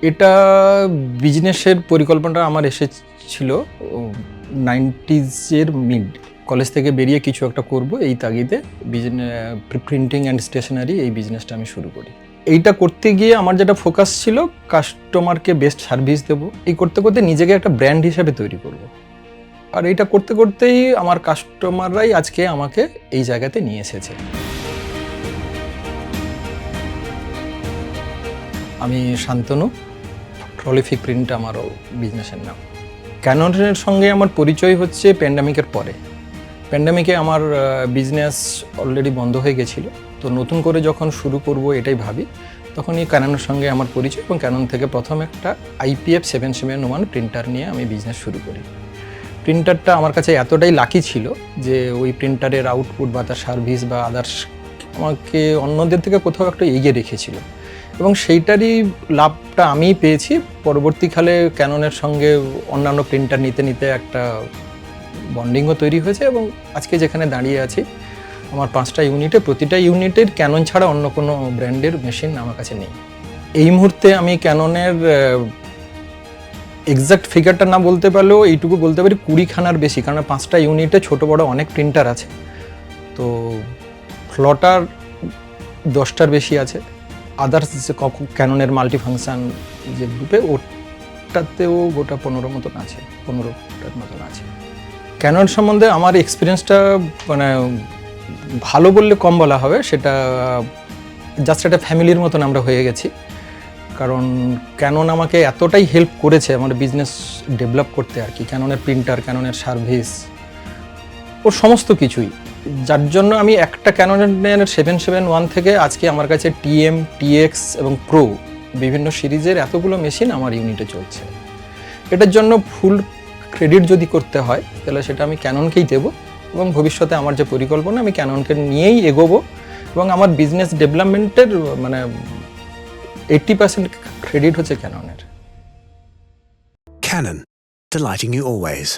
এটা বিজনেসের পরিকল্পনাটা আমার এসেছিল 90s মিড। কলেজ থেকে বেরিয়ে কিছু একটা করব এই তাগিদে প্রিন্টিং অ্যান্ড স্টেশনারি এই বিজনেসটা আমি শুরু করি। এইটা করতে গিয়ে আমার যেটা ফোকাস ছিল কাস্টমারকে বেস্ট সার্ভিস দেবো, এই করতে করতে নিজেকে একটা ব্র্যান্ড হিসাবে তৈরি করব। আর এইটা করতে করতেই আমার কাস্টমাররাই আজকে আমাকে এই জায়গাতে নিয়ে এসেছে। আমি শান্তনু, প্রলিফিক প্রিন্ট আমারও বিজনেসের নাম। ক্যাননের সঙ্গে আমার পরিচয় হচ্ছে প্যান্ডামিকের পরে। প্যান্ডামিকে আমার বিজনেস অলরেডি বন্ধ হয়ে গেছিলো, তো নতুন করে যখন শুরু করব এটাই ভাবি, তখনই ক্যাননের সঙ্গে আমার পরিচয় এবং ক্যানন থেকে প্রথম একটা IPF 771 প্রিন্টার নিয়ে আমি বিজনেস শুরু করি। প্রিন্টারটা আমার কাছে এতটাই লাকি ছিল যে ওই প্রিন্টারের আউটপুট বা তার সার্ভিস বা আদার্স আমাকে অন্যদের থেকে কোথাও একটু এগিয়ে রেখেছিল এবং সেইটারই লাভটা আমিই পেয়েছি। পরবর্তীকালে ক্যাননের সঙ্গে অন্যান্য প্রিন্টার নিতে নিতে একটা বন্ডিংও তৈরি হয়েছে এবং আজকে যেখানে দাঁড়িয়ে আছি আমার 5টা ইউনিটে, প্রতিটা ইউনিটের ক্যানন ছাড়া অন্য কোনো ব্র্যান্ডের মেশিন আমার কাছে নেই। এই মুহূর্তে আমি ক্যাননের এক্সাক্ট ফিগারটা না বলতে পারলেও এইটুকু বলতে পারি 20খানার বেশি, কারণ 5টা ইউনিটে ছোটো বড়ো অনেক প্রিন্টার আছে, তো ফ্লটার 10টার বেশি আছে। আদার্স যে ক্যাননের মাল্টি ফাংশন যে গ্রুপে ওটাতেও গোটা 15 মতন আছে, 15টার মতন আছে। ক্যানন সম্বন্ধে আমার এক্সপিরিয়েন্সটা মানে ভালো বললে কম বলা হবে, সেটা জাস্ট একটা ফ্যামিলির মতন আমরা হয়ে গেছি। কারণ ক্যানন আমাকে এতটাই হেল্প করেছে আমার বিজনেস ডেভেলপ করতে আর কি, ক্যাননের প্রিন্টার, ক্যাননের সার্ভিস, ওর সমস্ত কিছুই, যার জন্য আমি একটা ক্যাননের 771 থেকে আজকে আমার কাছে TM, TX এবং প্রো বিভিন্ন সিরিজের এতগুলো মেশিন আমার ইউনিটে চলছে। এটার জন্য ফুল ক্রেডিট যদি করতে হয় তাহলে সেটা আমি ক্যাননকেই দেবো এবং ভবিষ্যতে আমার যে পরিকল্পনা আমি ক্যাননকে নিয়েই এগোবো এবং আমার বিজনেস ডেভেলপমেন্টের মানে 80% ক্রেডিট হচ্ছে ক্যাননের। Canon, delighting you always.